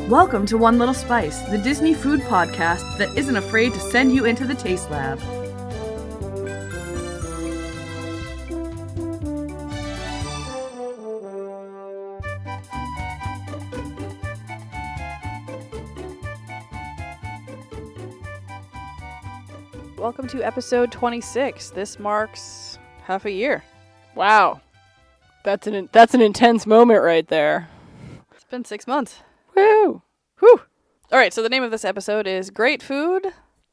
Welcome to One Little Spice, the Disney food podcast that isn't afraid to send you into the taste lab. Welcome to episode 26. This marks half a year. Wow. That's an intense moment right there. It's been 6 months. Woo! Whew! Alright, so the name of this episode is Great Food,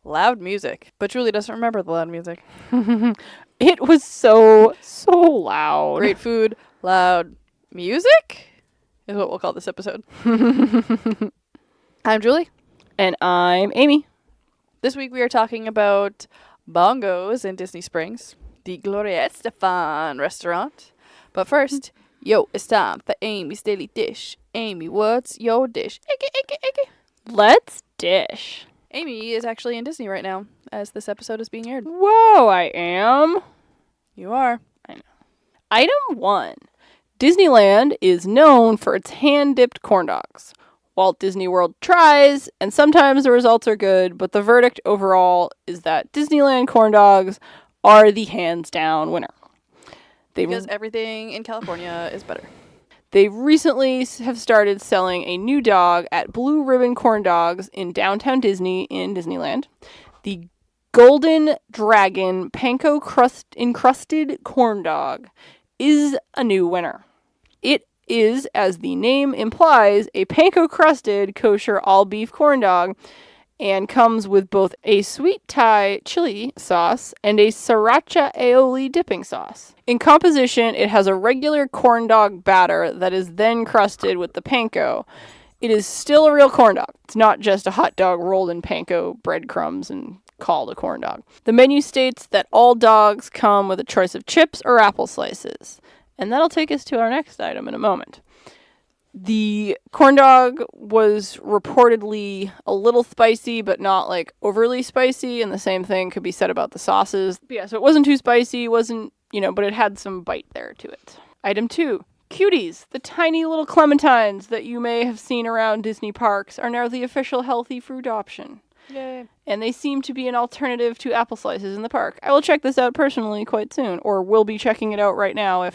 Loud Music. But Julie doesn't remember the loud music. It was so loud. Great Food, Loud Music is what we'll call this episode. I'm Julie. And I'm Amy. This week we are talking about bongos in Disney Springs, the Gloria Estefan restaurant. But first, yo, it's time for Amy's Daily Dish. Amy, what's your dish? Let's dish. Amy is actually in Disney right now, as this episode is being aired. Whoa, I am. You are. I know. Item 1. Disneyland is known for its hand-dipped corn dogs. Walt Disney World tries, and sometimes the results are good, but the verdict overall is that Disneyland corn dogs are the hands-down winner. Because everything in California is better. They recently have started selling a new dog at Blue Ribbon Corn Dogs in downtown Disney in Disneyland. The Golden Dragon Panko encrusted corn dog is a new winner. It is, as the name implies, a panko-crusted kosher all-beef corn dog and comes with both a sweet Thai chili sauce and a sriracha aioli dipping sauce. In composition, it has a regular corn dog batter that is then crusted with the panko. It is still a real corn dog. It's not just a hot dog rolled in panko breadcrumbs and called a corn dog. The menu states that all dogs come with a choice of chips or apple slices. And that'll take us to our next item in a moment. The corn dog was reportedly a little spicy, but not like overly spicy. And the same thing could be said about the sauces. But yeah, so it wasn't too spicy, wasn't, but it had some bite there to it. Item 2. Cuties, the tiny little clementines that you may have seen around Disney parks, are now the official healthy fruit option. Yay. And they seem to be an alternative to apple slices in the park. I will check this out personally quite soon, or will be checking it out right now.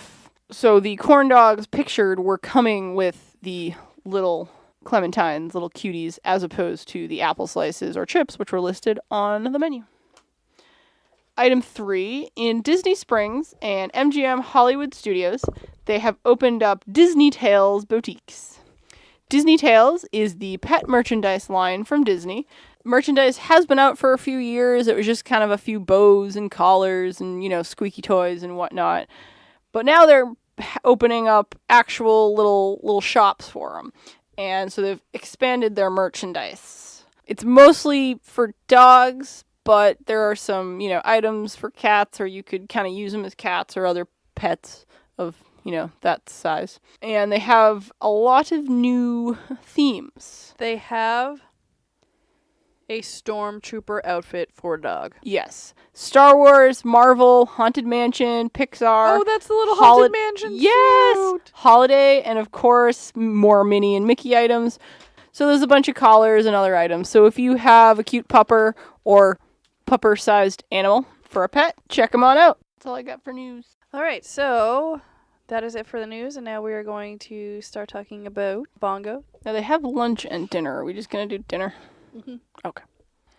So the corn dogs pictured were coming with the little clementines, little cuties, as opposed to the apple slices or chips, which were listed on the menu. Item 3, in Disney Springs and MGM Hollywood Studios, they have opened up Disney Tales boutiques. Disney Tales is the pet merchandise line from Disney. Merchandise has been out for a few years. It was just kind of a few bows and collars and, squeaky toys and whatnot. But now they're opening up actual little shops for them. And so they've expanded their merchandise. It's mostly for dogs, but there are some, items for cats, or you could kind of use them as cats or other pets of, that size. And they have a lot of new themes. They have a stormtrooper outfit for a dog. Yes. Star Wars, Marvel, Haunted Mansion, Pixar. Oh, that's the little Haunted Mansion Yes! suit. Holiday, and of course, more Minnie and Mickey items. So there's a bunch of collars and other items. So if you have a cute pupper or pupper-sized animal for a pet, check them on out. That's all I got for news. All right, so that is it for the news, and now we are going to start talking about bongo. Now they have lunch and dinner. Are we just going to do dinner? Mm-hmm. Okay.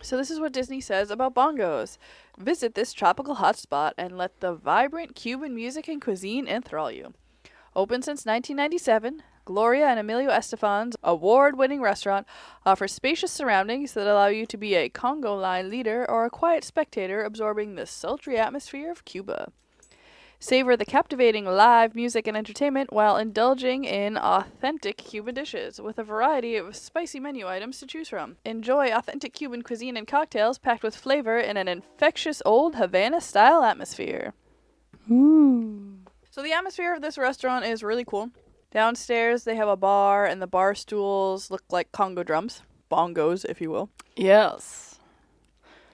So this is what Disney says about bongos. Visit this tropical hotspot and let the vibrant Cuban music and cuisine enthrall you. Open since 1997, Gloria and Emilio Estefan's award-winning restaurant offers spacious surroundings that allow you to be a Congo line leader or a quiet spectator absorbing the sultry atmosphere of Cuba. Savor the captivating live music and entertainment while indulging in authentic Cuban dishes with a variety of spicy menu items to choose from. Enjoy authentic Cuban cuisine and cocktails packed with flavor in an infectious old Havana-style atmosphere. Ooh. So the atmosphere of this restaurant is really cool. Downstairs, they have a bar, and the bar stools look like Congo drums. Bongos, if you will. Yes.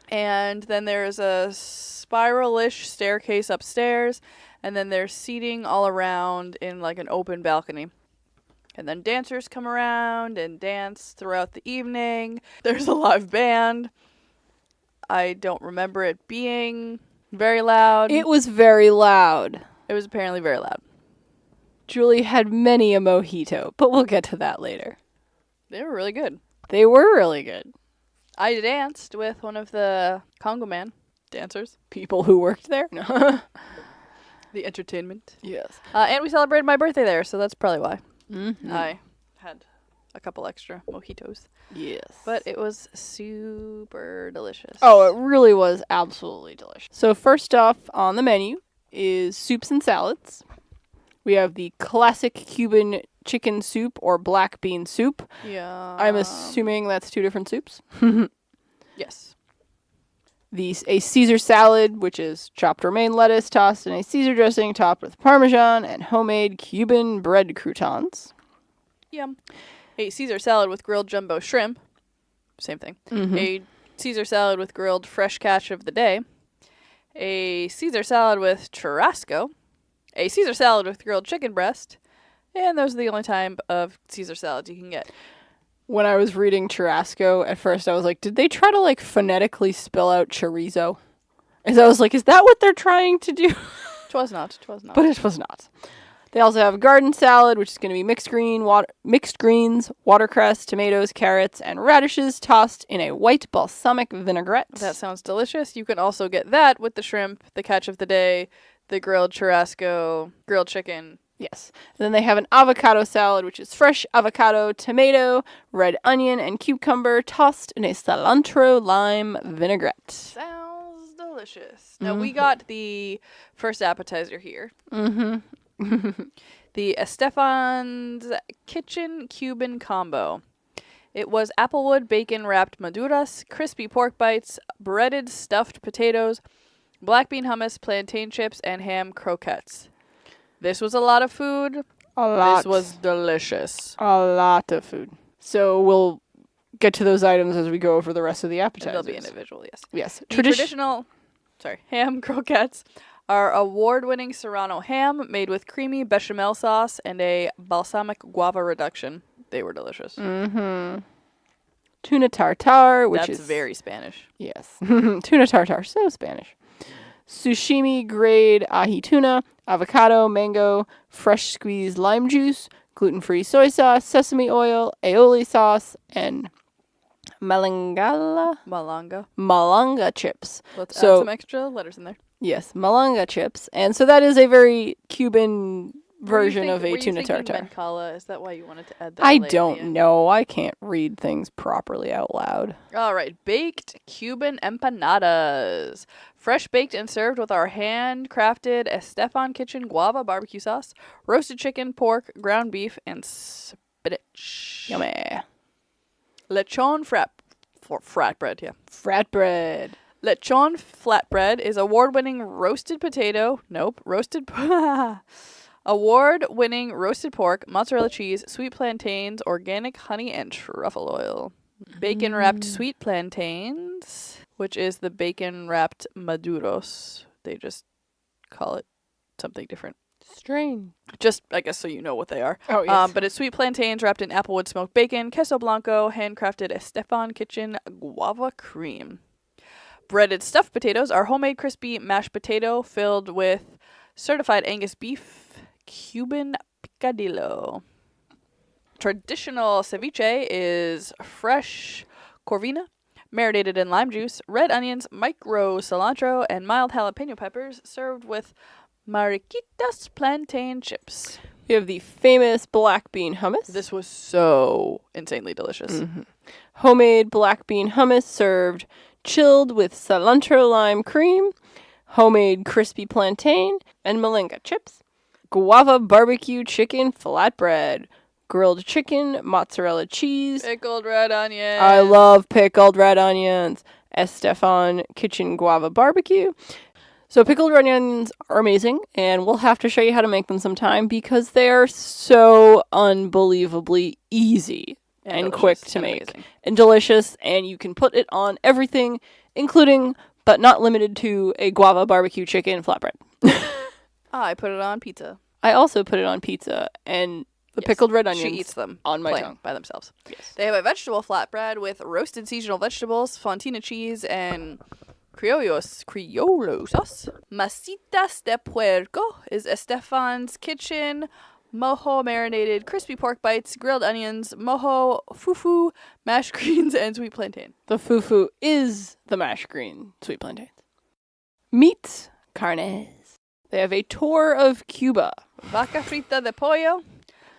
And then there's a spiral-ish staircase upstairs, And then there's seating all around in like an open balcony. And then dancers come around and dance throughout the evening. There's a live band. I don't remember it being very loud. It was very loud. It was apparently very loud. Julie had many a mojito, but we'll get to that later. They were really good. They were really good. I danced with one of the Congo Man dancers. People who worked there? No. The entertainment. Yes. And we celebrated my birthday there, so that's probably why. Mm-hmm. I had a couple extra mojitos. Yes. But it was super delicious. Oh, it really was absolutely delicious. So first off on the menu is soups and salads. We have the classic Cuban chicken soup or black bean soup. Yeah. I'm assuming that's two different soups. Yes. A Caesar salad, which is chopped romaine lettuce tossed in a Caesar dressing topped with Parmesan and homemade Cuban bread croutons. Yum. A Caesar salad with grilled jumbo shrimp. Same thing. Mm-hmm. A Caesar salad with grilled fresh catch of the day. A Caesar salad with churrasco. A Caesar salad with grilled chicken breast. And those are the only type of Caesar salads you can get. When I was reading churrasco, at first I was like, did they try to like phonetically spell out chorizo? And I was like, is that what they're trying to do? Twas not. Twas not. But it was not. They also have garden salad, which is going to be mixed greens, watercress, tomatoes, carrots, and radishes tossed in a white balsamic vinaigrette. That sounds delicious. You can also get that with the shrimp, the catch of the day, the grilled churrasco, grilled chicken. Yes. And then they have an avocado salad, which is fresh avocado, tomato, red onion, and cucumber tossed in a cilantro lime vinaigrette. Sounds delicious. Now, we got the first appetizer here. Mm-hmm. The Estefan's Kitchen Cuban Combo. It was applewood bacon wrapped maduras, crispy pork bites, breaded stuffed potatoes, black bean hummus, plantain chips, and ham croquettes. This was a lot of food. A lot. This was delicious. A lot of food. So we'll get to those items as we go over the rest of the And appetizers. they'll be individual, yes. Yes. The traditional ham croquettes are award-winning Serrano ham made with creamy bechamel sauce and a balsamic guava reduction. They were delicious. Mm-hmm. Tuna tartare, which That's is very Spanish. Yes. Tuna tartare, so Spanish. Sushimi grade ahi tuna, avocado, mango, fresh squeezed lime juice, gluten-free soy sauce, sesame oil, aioli sauce, and malanga chips. Let's So- add some extra letters in there. Yes, malanga chips. And so that is a very Cuban version of a tuna tartare. Mancala? Is that why you wanted to add that? I late at the don't end? know. I can't read things properly out loud. All right, baked Cuban empanadas. Fresh baked and served with our handcrafted Estefan Kitchen guava barbecue sauce, roasted chicken, pork, ground beef, and spinach. Yummy. Lechon flatbread, yeah. Frat bread. Lechon flatbread is award-winning roasted award-winning roasted pork, mozzarella cheese, sweet plantains, organic honey, and truffle oil. Bacon-wrapped sweet plantains, which is the bacon-wrapped maduros. They just call it something different. Strange. Just, I guess, so you know what they are. Oh, yes. But it's sweet plantains wrapped in applewood smoked bacon, queso blanco, handcrafted Estefan Kitchen guava cream. Breaded stuffed potatoes are homemade crispy mashed potato filled with certified Angus beef, Cuban picadillo. Traditional ceviche is fresh corvina, marinated in lime juice, red onions, micro cilantro, and mild jalapeno peppers, served with mariquitas plantain chips. We have the famous black bean hummus. This was so insanely delicious. Homemade black bean hummus served chilled with cilantro lime cream, homemade crispy plantain, and malanga chips. Guava barbecue chicken flatbread, grilled chicken, mozzarella cheese. Pickled red onion. I love pickled red onions. Estefan Kitchen guava barbecue. So pickled red onions are amazing, and we'll have to show you how to make them sometime because they are so unbelievably easy and quick delicious to and make. amazing. And delicious, and you can put it on everything, including, but not limited to, a guava barbecue chicken flatbread. I put it on pizza. I also put it on pizza, and the Yes. pickled red onions She eats them on my plain tongue. by themselves. Yes. They have a vegetable flatbread with roasted seasonal vegetables, fontina cheese, and criollo sauce. Masitas de puerco is Estefan's kitchen. Mojo marinated crispy pork bites, grilled onions, mojo, fufu, mashed greens, and sweet plantain. The fufu is the mashed green sweet plantains. Meats, carnes. They have a tour of Cuba. Vaca frita de pollo,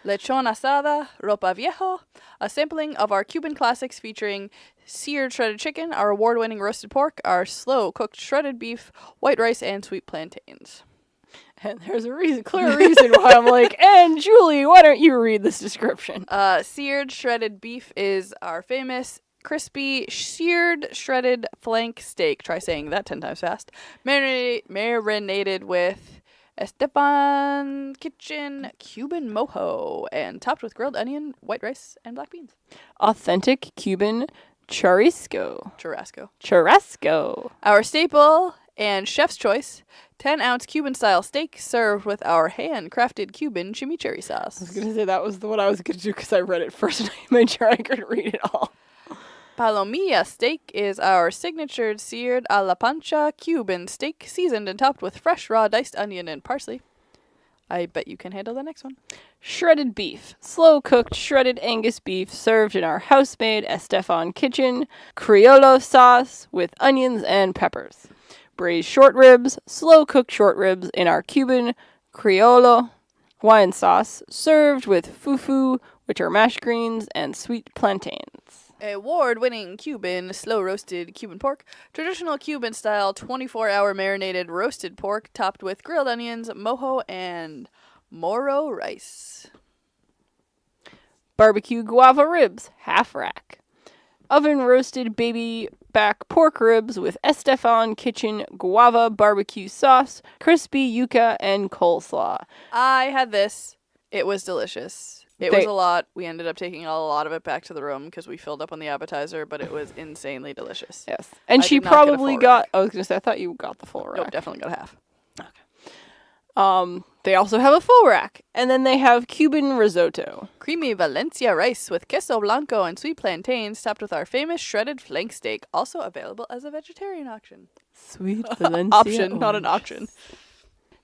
lechon asada, ropa viejo, a sampling of our Cuban classics featuring seared shredded chicken, our award-winning roasted pork, our slow-cooked shredded beef, white rice, and sweet plantains. And there's a clear reason why I'm like, and Julie, why don't you read this description? Seared shredded beef is our famous crispy seared shredded flank steak. Try saying that 10 times fast. Marinated with Esteban Kitchen Cuban mojo and topped with grilled onion, white rice, and black beans. Authentic Cuban churrasco. Churrasco. Our staple and chef's choice, 10-ounce Cuban-style steak served with our handcrafted Cuban chimichurri sauce. I was going to say that was what I was going to do because I read it first and I made sure I could read it all. Palomilla steak is our signature seared a la pancha Cuban steak seasoned and topped with fresh raw diced onion and parsley. I bet you can handle the next one. Shredded beef. Slow-cooked shredded Angus beef served in our house-made Estefan kitchen. Criollo sauce with onions and peppers. Braised short ribs. Slow-cooked short ribs in our Cuban Criollo wine sauce served with fufu, which are mashed greens, and sweet plantains. Award-winning Cuban slow-roasted Cuban pork. Traditional Cuban-style 24-hour marinated roasted pork topped with grilled onions, mojo, and moro rice. Barbecue guava ribs, half rack. Oven roasted baby back pork ribs with Estefan Kitchen guava barbecue sauce, crispy yuca, and coleslaw. I had this. It was delicious. It was a lot. We ended up taking a lot of it back to the room because we filled up on the appetizer, but it was insanely delicious. Yes. And I she did not get a probably full got, rack. I was going to say, I thought you got the full rack. Nope, definitely got half. They also have a full rack. And then they have Cuban risotto. Creamy Valencia rice with queso blanco and sweet plantains topped with our famous shredded flank steak, also available as a vegetarian option. Sweet Valencia. Option, not an option.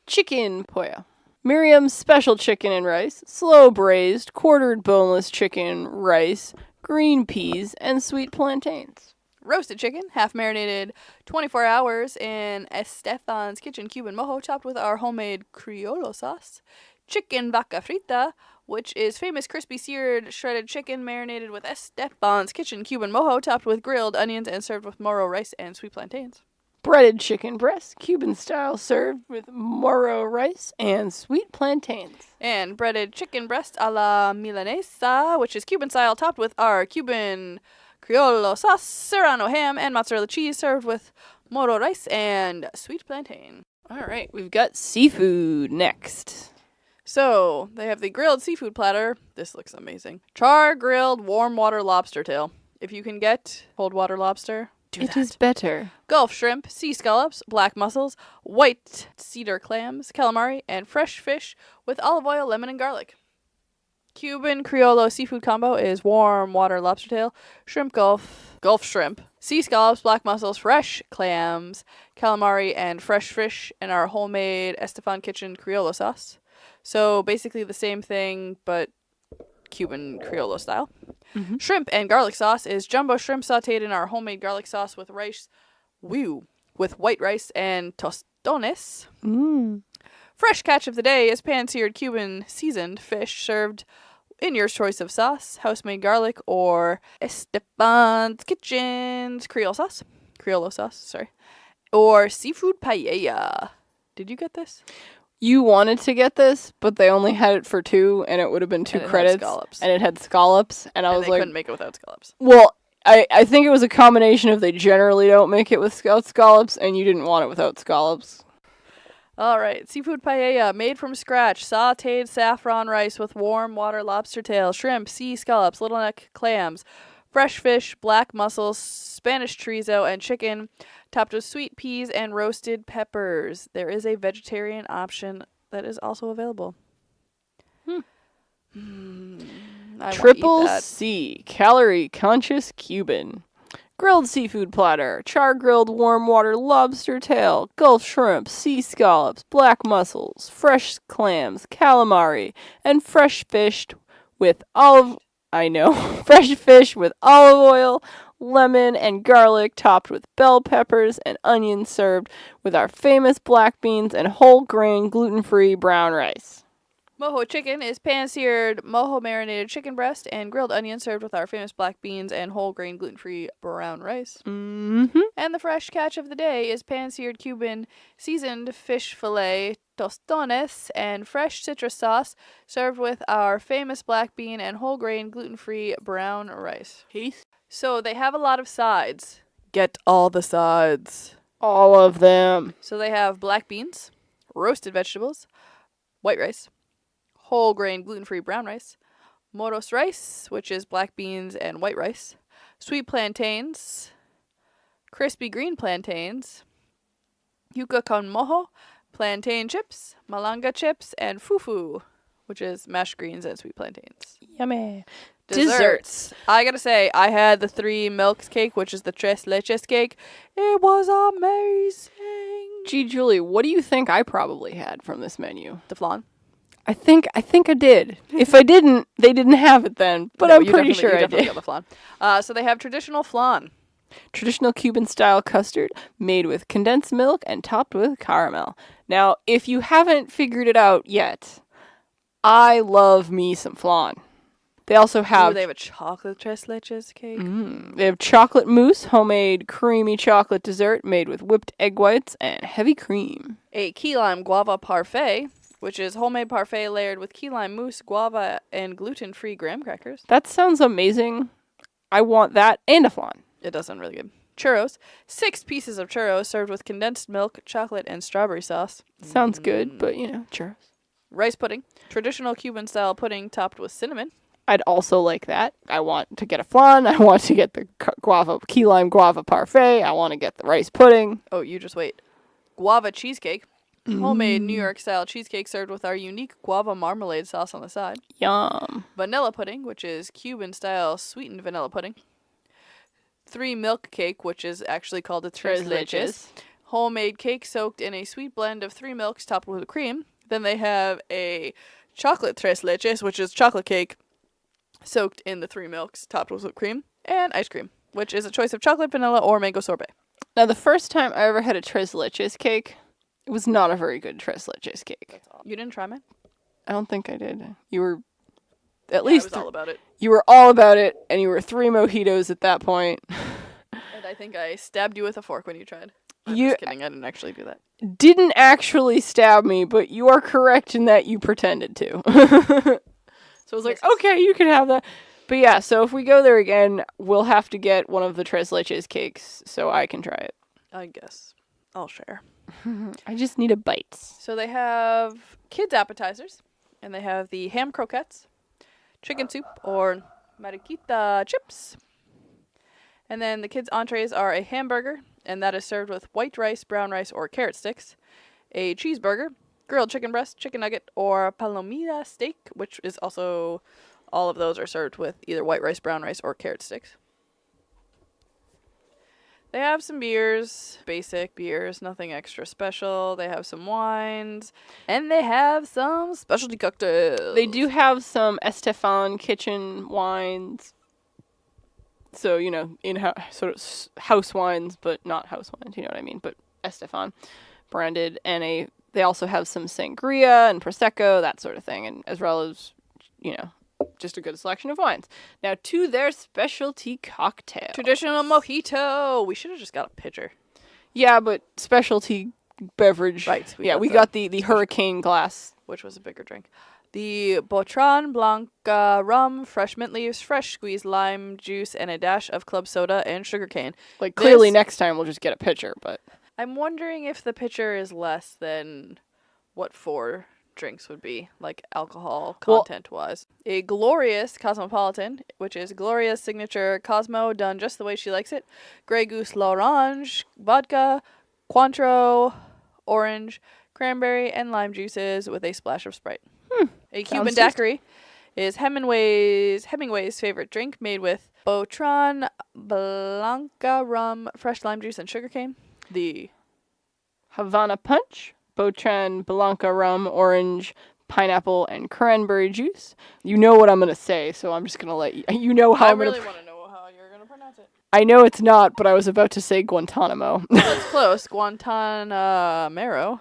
Chicken pollo. Miriam's special chicken and rice, slow braised, quartered boneless chicken, rice, green peas, and sweet plantains. Roasted chicken, half marinated 24 hours in Estefan's Kitchen Cuban mojo topped with our homemade criollo sauce. Chicken vaca frita, which is famous crispy seared shredded chicken marinated with Estefan's Kitchen Cuban mojo topped with grilled onions and served with moro rice and sweet plantains. Breaded chicken breast, Cuban style, served with moro rice and sweet plantains. And breaded chicken breast a la milanesa, which is Cuban style, topped with our Cuban criollo sauce, serrano ham, and mozzarella cheese, served with moro rice and sweet plantain. All right, we've got seafood next. So, they have the grilled seafood platter. This looks amazing. Char-grilled warm water lobster tail. If you can get cold water lobster, do that. It is better. Gulf shrimp, sea scallops, black mussels, white cedar clams, calamari, and fresh fish with olive oil, lemon, and garlic. Cuban Criollo seafood combo is warm water lobster tail, shrimp gulf shrimp, sea scallops, black mussels, fresh clams, calamari, and fresh fish in our homemade Estefan Kitchen Criollo sauce. So basically the same thing, but Cuban Criollo style. Mm-hmm. Shrimp and garlic sauce is jumbo shrimp sauteed in our homemade garlic sauce with rice, with white rice and tostones. Fresh catch of the day is pan-seared Cuban seasoned fish served in your choice of sauce, house-made garlic, or Estefan's Kitchen's Criollo sauce, or seafood paella. Did you get this? You wanted to get this, but they only had it for 2, and it would have been 2 And it had credits. scallops. And it had scallops, and I And was they like, couldn't make it without scallops. well, I think it was a combination of they generally don't make it with scallops, and you didn't want it without scallops. All right, seafood paella made from scratch, sautéed saffron rice with warm water lobster tail, shrimp, sea scallops, little neck clams, fresh fish, black mussels, Spanish chorizo, and chicken, topped with sweet peas and roasted peppers. There is a vegetarian option that is also available. I wanna eat Triple that. C, calorie conscious Cuban. Grilled seafood platter, char-grilled warm water lobster tail, Gulf shrimp, sea scallops, black mussels, fresh clams, calamari, and fresh fish with olive oil, lemon, and garlic, topped with bell peppers and onions, served with our famous black beans and whole grain gluten-free brown rice. Mojo chicken is pan-seared mojo marinated chicken breast and grilled onion served with our famous black beans and whole grain gluten-free brown rice. Mm-hmm. And the fresh catch of the day is pan-seared Cuban seasoned fish fillet tostones and fresh citrus sauce served with our famous black bean and whole grain gluten-free brown rice. So they have a lot of sides. Get all the sides. All of them. So they have black beans, roasted vegetables, white rice, whole grain gluten-free brown rice, moros rice, which is black beans and white rice, sweet plantains, crispy green plantains, yuca con mojo, plantain chips, malanga chips, and fufu, which is mashed greens and sweet plantains. Yummy. Desserts. I gotta say, I had the 3 milks cake, which is the tres leches cake. It was amazing. Gee, Julie, what do you think I probably had from this menu? The flan. I think I did. If I didn't, they didn't have it then. But No, I'm you pretty definitely- sure you I definitely did. got the flan. So they have traditional flan. Traditional Cuban-style custard made with condensed milk and topped with caramel. Now, if you haven't figured it out yet, I love me some flan. They also have They have a chocolate tres leches cake. they have chocolate mousse, homemade creamy chocolate dessert made with whipped egg whites and heavy cream. A key lime guava parfait, which is homemade parfait layered with key lime mousse, guava, and gluten-free graham crackers. That sounds amazing. I want that and a flan. It does sound really good. Churros. 6 pieces of churros served with condensed milk, chocolate, and strawberry sauce. Sounds good, but churros. Rice pudding. Traditional Cuban-style pudding topped with cinnamon. I'd also like that. I want to get a flan. I want to get the key lime guava parfait. I want to get the rice pudding. Oh, you just wait. Guava cheesecake. Homemade New York-style cheesecake served with our unique guava marmalade sauce on the side. Yum. Vanilla pudding, which is Cuban-style sweetened vanilla pudding. 3 milk cake, which is actually called a tres leches. Homemade cake soaked in a sweet blend of 3 milks topped with cream. Then they have a chocolate tres leches, which is chocolate cake soaked in the 3 milks topped with whipped cream. And ice cream, which is a choice of chocolate, vanilla, or mango sorbet. Now, the first time I ever had a tres leches cake, it was not a very good tres leches cake. You didn't try mine? I don't think I did. You were at I least was all about it. you were all about it, and you were 3 mojitos at that point. And I think I stabbed you with a fork when you tried. I'm You- just kidding. I didn't actually do that. Didn't actually stab me, but you are correct in that you pretended to. So I was like, okay, you can have that. But yeah, so if we go there again, we'll have to get one of the tres leches cakes so I can try it. I guess. I'll share. I just need a bite. So they have kids' appetizers, and they have the ham croquettes, chicken soup, or mariquita chips. And then the kids' entrees are a hamburger, and that is served with white rice, brown rice, or carrot sticks, a cheeseburger, grilled chicken breast, chicken nugget, or palomita steak, which is also, all of those are served with either white rice, brown rice, or carrot sticks. They have some beers, basic beers, nothing extra special. They have some wines, and they have some specialty cocktails. They do have some Estefan kitchen wines. So, sort of house wines, but not house wines, you know what I mean? But Estefan branded, and they also have some sangria and prosecco, that sort of thing, and as well as, just a good selection of wines. Now, to their specialty cocktail. Traditional mojito. We should have just got a pitcher. Yeah, but specialty beverage. Right, We got the hurricane glass. Which was a bigger drink. The Botran Blanca rum, fresh mint leaves, fresh squeezed lime juice, and a dash of club soda and sugarcane. Like, clearly This- next time we'll just get a pitcher, but... I'm wondering if the pitcher is less than what 4 drinks would be, like alcohol Well- content-wise. A glorious Cosmopolitan, which is Gloria's signature Cosmo done just the way she likes it. Grey Goose L'Orange, vodka, Cointreau, orange, cranberry, and lime juices with a splash of Sprite. A Cuban Sounds tasty. daiquiri is Hemingway's favorite drink, made with Botron Blanca rum, fresh lime juice, and sugarcane. The Havana Punch, Botran Blanca rum, orange, pineapple, and cranberry juice. You know what I'm going to say, so I'm just going to let you... You know how I I'm really going to... want to know how you're going to pronounce it. I know it's not, but I was about to say Guantanamo. That's close. Guantanamero.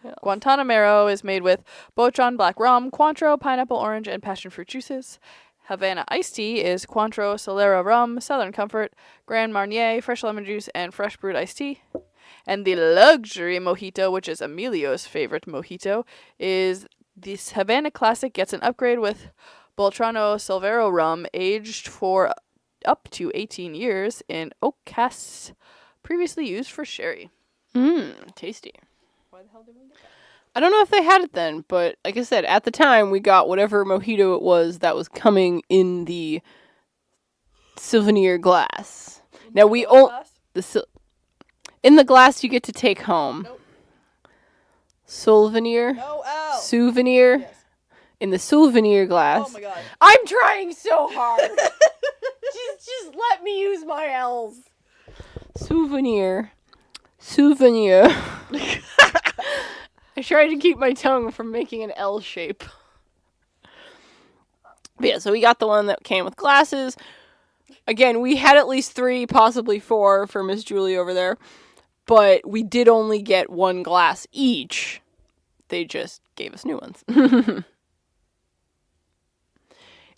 Yeah. Guantanamero is made with Botron black rum, Cointreau, pineapple, orange, and passion fruit juices. Havana iced tea is Cointreau, Solera rum, Southern Comfort, Grand Marnier, fresh lemon juice, and fresh brewed iced tea. And the luxury mojito, which is Emilio's favorite mojito, is this Havana Classic gets an upgrade with Boltrano Silvero rum, aged for up to 18 years in oak casks, previously used for sherry. Tasty. Why the hell did we get that? I don't know if they had it then, but like I said, at the time we got whatever mojito it was that was coming in the souvenir glass. Now we in the glass you get to take home. Nope. Souvenir. No, ow! Souvenir. Yes. In the souvenir glass. Oh my god. I'm trying so hard. just let me use my L's. Souvenir. I tried to keep my tongue from making an L shape. But yeah, so we got the one that came with glasses. Again, we had at least 3, possibly 4 for Miss Julie over there. But we did only get 1 glass each. They just gave us new ones.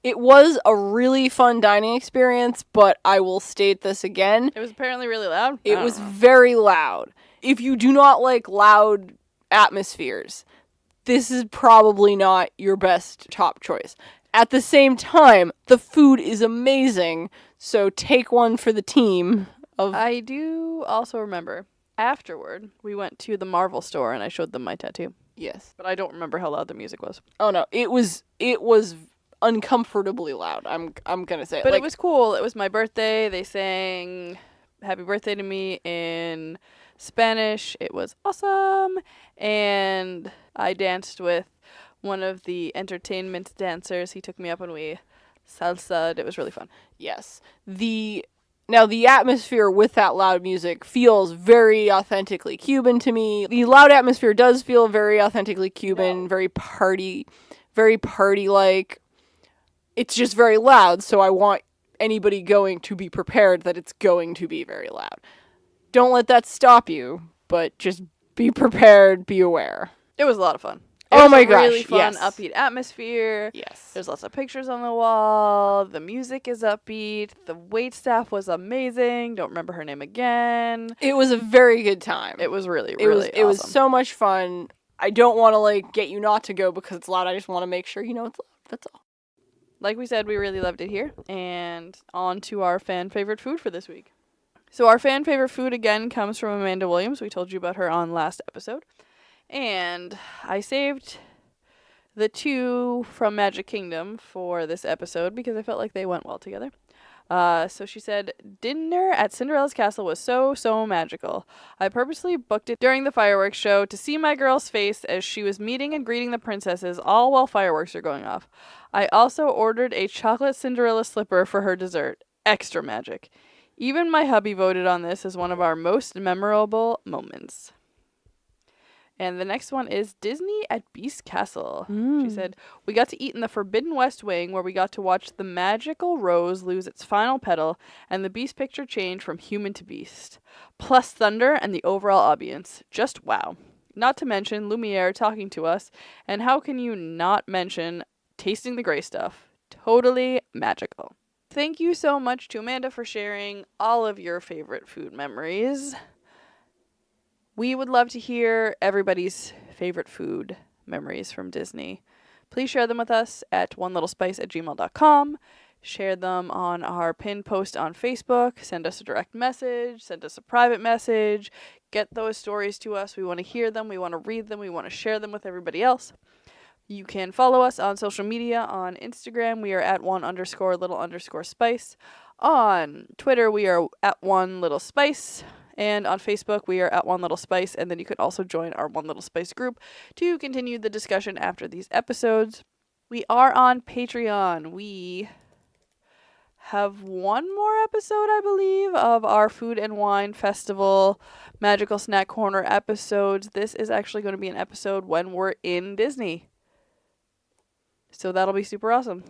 It was a really fun dining experience, but I will state this again. It was apparently really loud. It was very loud. If you do not like loud atmospheres, this is probably not your best top choice. At the same time, the food is amazing, so take one for the team. I do also remember, afterward, we went to the Marvel store and I showed them my tattoo. Yes. But I don't remember how loud the music was. Oh no, it was uncomfortably loud. I'm gonna say. But it was cool. It was my birthday. They sang happy birthday to me in Spanish. It was awesome. And I danced with one of the entertainment dancers. He took me up and we salsa'd. It was really fun. Yes. Now, the atmosphere with that loud music feels very authentically Cuban to me. The loud atmosphere does feel very authentically Cuban, very party-like. It's just very loud, so I want anybody going to be prepared that it's going to be very loud. Don't let that stop you, but just be prepared, be aware. It was a lot of fun. Oh my It was a really gosh, fun, yes. upbeat atmosphere. Yes. There's lots of pictures on the wall. The music is upbeat. The waitstaff was amazing. Don't remember her name again. It was a very good time. It was really, It really was awesome. so much fun. I don't want to get you not to go because it's loud. I just want to make sure you know it's loud. That's all. Like we said, we really loved it here. And on to our fan favorite food for this week. So our fan favorite food again comes from Amanda Williams. We told you about her on last episode. And I saved the 2 from Magic Kingdom for this episode because I felt like they went well together. So she said, dinner at Cinderella's castle was so magical. I purposely booked it during the fireworks show to see my girl's face as she was meeting and greeting the princesses, all while fireworks are going off. I also ordered a chocolate Cinderella slipper for her dessert. Extra magic. Even my hubby voted on this as one of our most memorable moments. And the next one is Disney at Beast Castle. She said, we got to eat in the Forbidden West Wing where we got to watch the magical rose lose its final petal and the beast picture change from human to beast. Plus thunder and the overall ambience. Just wow. Not to mention Lumiere talking to us. And how can you not mention tasting the gray stuff? Totally magical. Thank you so much to Amanda for sharing all of your favorite food memories. We would love to hear everybody's favorite food memories from Disney. Please share them with us at onelittlespice@gmail.com. Share them on our pinned post on Facebook. Send us a direct message. Send us a private message. Get those stories to us. We want to hear them. We want to read them. We want to share them with everybody else. You can follow us on social media. On Instagram, we are at @1_little_spice. On Twitter, we are at @1littlespice. And on Facebook, we are at One Little Spice. And then you can also join our One Little Spice group to continue the discussion after these episodes. We are on Patreon. We have one more episode, I believe, of our Food and Wine Festival Magical Snack Corner episodes. This is actually going to be an episode when we're in Disney. So that'll be super awesome.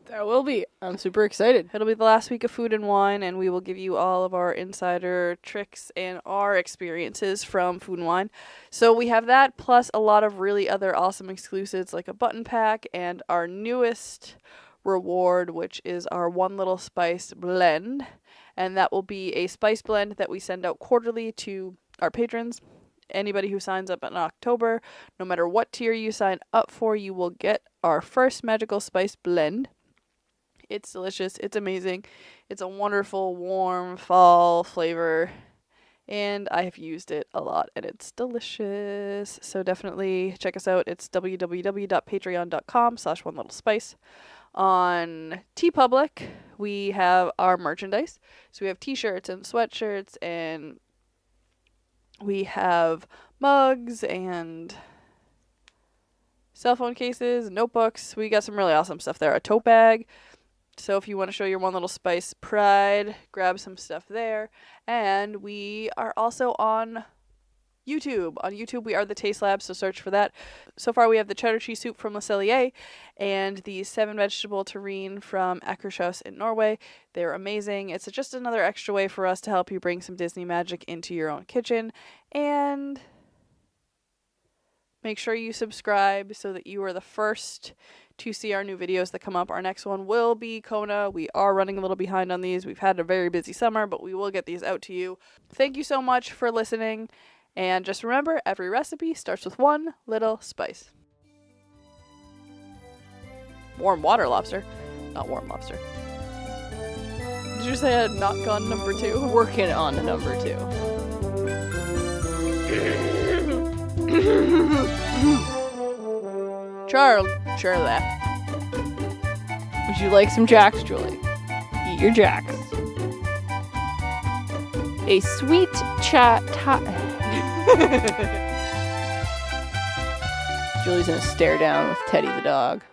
That will be. I'm super excited. It'll be the last week of Food and Wine, and we will give you all of our insider tricks and our experiences from Food and Wine. So we have that, plus a lot of really other awesome exclusives like a button pack and our newest reward, which is our One Little Spice blend. And that will be a spice blend that we send out quarterly to our patrons. Anybody who signs up in October, no matter what tier you sign up for, you will get our first magical spice blend. It's delicious. It's amazing. It's a wonderful, warm fall flavor. And I have used it a lot, and it's delicious. So definitely check us out. It's www.patreon.com/onelittlespice. On TeePublic, we have our merchandise. So we have t-shirts and sweatshirts, and we have mugs and cell phone cases, notebooks. We got some really awesome stuff there. A tote bag. So if you want to show your One Little Spice pride, grab some stuff there. And we are also on YouTube. On YouTube, we are the Taste Lab, so search for that. So far, we have the cheddar cheese soup from Le Cellier and the 7-vegetable terrine from Akershus in Norway. They're amazing. It's just another extra way for us to help you bring some Disney magic into your own kitchen. And make sure you subscribe so that you are the first to see our new videos that come up. Our next one will be Kona. We are running a little behind on these. We've had a very busy summer, but we will get these out to you. Thank you so much for listening. And just remember, every recipe starts with one little spice. Warm water lobster, not warm lobster. Did you say I had not gone number 2? Working on number 2. Charlie. Would you like some Jacks, Julie? Eat your Jacks. A sweet chat. Julie's gonna stare down with Teddy the dog.